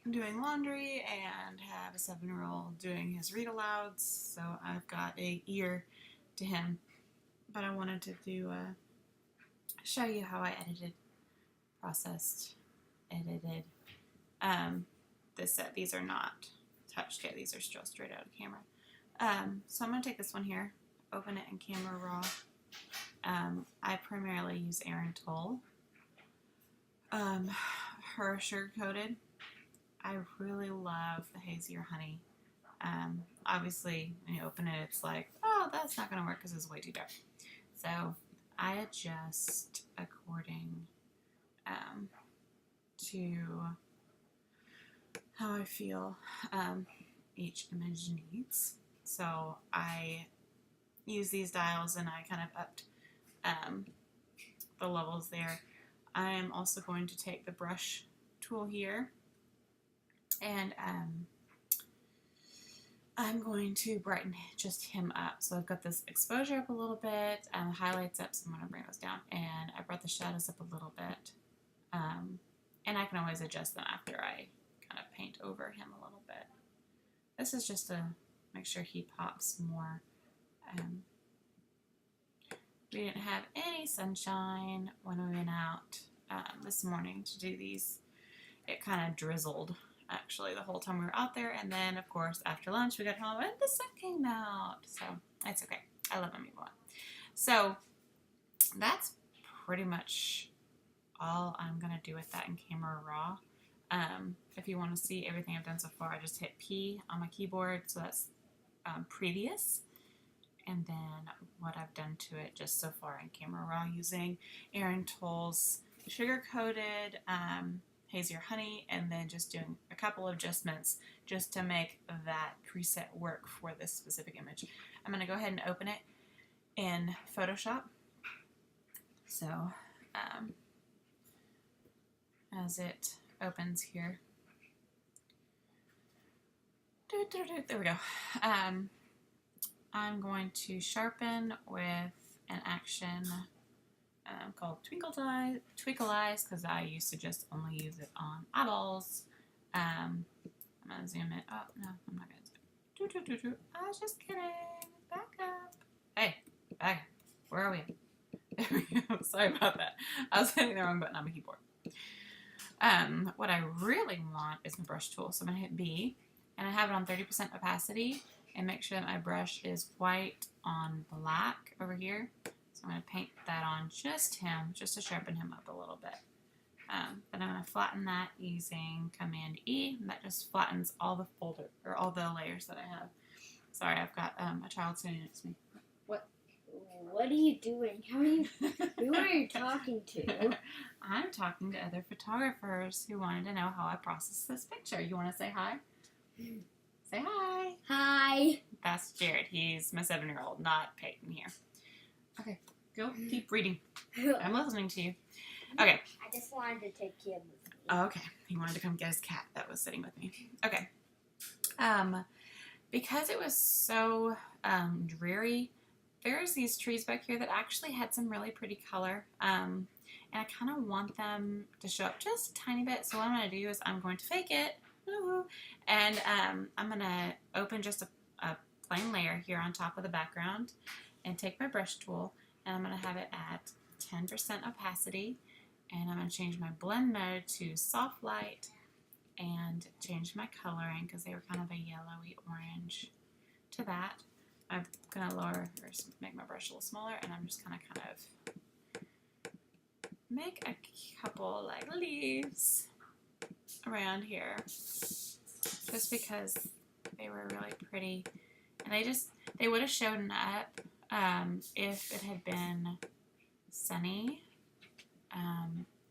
doing laundry and have a 7-year-old doing his read alouds, so I've got a ear to him. But I wanted to show you how I processed, edited this set. These are not touched yet; these are still straight out of camera. So I'm gonna take this one here, open it in Camera Raw. I primarily use Erin Toll. Her sugar coated. I really love the Hazier Honey. Obviously, when you open it, it's like, oh, that's not going to work because it's way too dark. So I adjust according to how I feel each image needs. So I use these dials and I kind of upped the levels there. I am also going to take the brush tool here and I'm going to brighten just him up. So I've got this exposure up a little bit, highlights up, so I'm going to bring those down, and I brought the shadows up a little bit. And I can always adjust them after I kind of paint over him a little bit. This is just to make sure he pops more. We didn't have any sunshine when we went out this morning to do these. It kind of drizzled actually the whole time we were out there, and then of course after lunch we got home and the sun came out, so it's okay. I love when people out. So that's pretty much all I'm gonna do with that in Camera Raw. If you want to see everything I've done so far, I just hit P on my keyboard, so that's previous, and then what I've done to it just so far in Camera Raw using Erin Toll's sugar coated Hazier Honey, and then just doing a couple of adjustments just to make that preset work for this specific image. I'm going to go ahead and open it in Photoshop. So as it opens here, there we go. I'm going to sharpen with an action called Twinkle Eyes, because I used to just only use it on eyeballs. I'm going to zoom it. Oh, no, I'm not going to zoom. I was just kidding. Back up. Hey, back up. Where are we? There we go. Sorry about that. I was hitting the wrong button on my keyboard. What I really want is my brush tool. So I'm going to hit B, and I have it on 30% opacity, and make sure that my brush is white on black over here. So I'm going to paint that on just him, just to sharpen him up a little bit. Then I'm going to flatten that using Command E, and that just flattens all the layers that I have. Sorry, I've got a child sitting next to me. What are you doing? Who are you talking to? I'm talking to other photographers who wanted to know how I processed this picture. You want to say hi? Say hi. Hi. That's Jared. He's my 7-year-old, not Peyton here. Okay, go keep reading. I'm listening to you. Okay. I just wanted to take care of me. Oh, okay. He wanted to come get his cat that was sitting with me. Okay. Because it was so dreary, there's these trees back here that actually had some really pretty color. And I kind of want them to show up just a tiny bit. So what I'm going to do is I'm going to fake it. Woo-hoo, and I'm going to open just a plain layer here on top of the background and take my brush tool, and I'm going to have it at 10% opacity, and I'm going to change my blend mode to soft light and change my coloring because they were kind of a yellowy orange to that. I'm going to lower or make my brush a little smaller, and I'm just going to kind of make a couple like leaves around here just because they were really pretty, and they would have shown up if it had been sunny.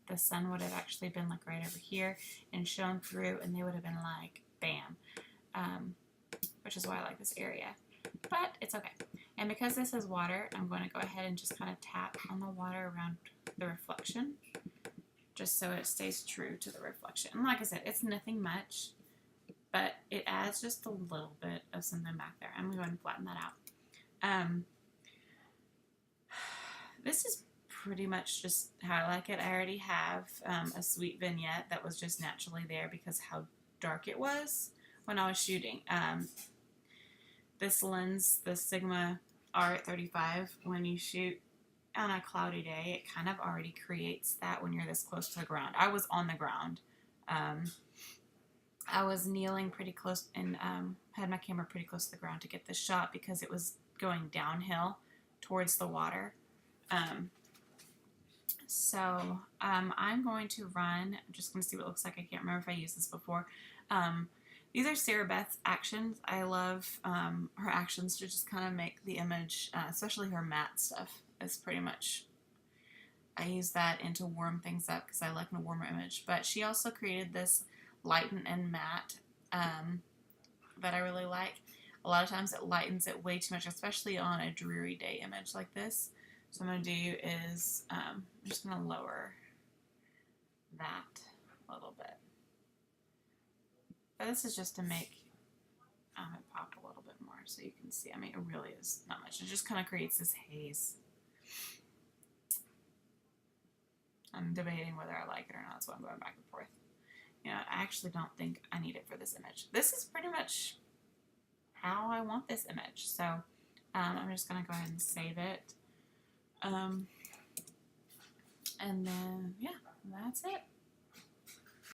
The sun would have actually been like right over here and shone through, and they would have been like bam, which is why I like this area, but it's okay. And because this is water, I'm going to go ahead and just kind of tap on the water around the reflection just so it stays true to the reflection. And like I said, it's nothing much, but it adds just a little bit of something back there. I'm going to go ahead and flatten that out. This is pretty much just how I like it. I already have a sweet vignette that was just naturally there because how dark it was when I was shooting. This lens, the Sigma R35, when you shoot on a cloudy day, it kind of already creates that when you're this close to the ground. I was on the ground. I was kneeling pretty close and had my camera pretty close to the ground to get this shot because it was going downhill towards the water. So I'm going to run. I'm just going to see what it looks like. I can't remember if I used this before. These are Sarah Beth's actions. I love her actions to just kind of make the image, especially her matte stuff, is pretty much, I use that and to warm things up because I like a warmer image. But she also created this lighten and matte that I really like. A lot of times it lightens it way too much, especially on a dreary day image like this. So what I'm going to do is I'm just going to lower that a little bit. But this is just to make it pop a little bit more so you can see. I mean, it really is not much. It just kind of creates this haze. I'm debating whether I like it or not, so I'm going back and forth. You know, I actually don't think I need it for this image. This is pretty much how I want this image. So I'm just going to go ahead and save it. And then, yeah, that's it.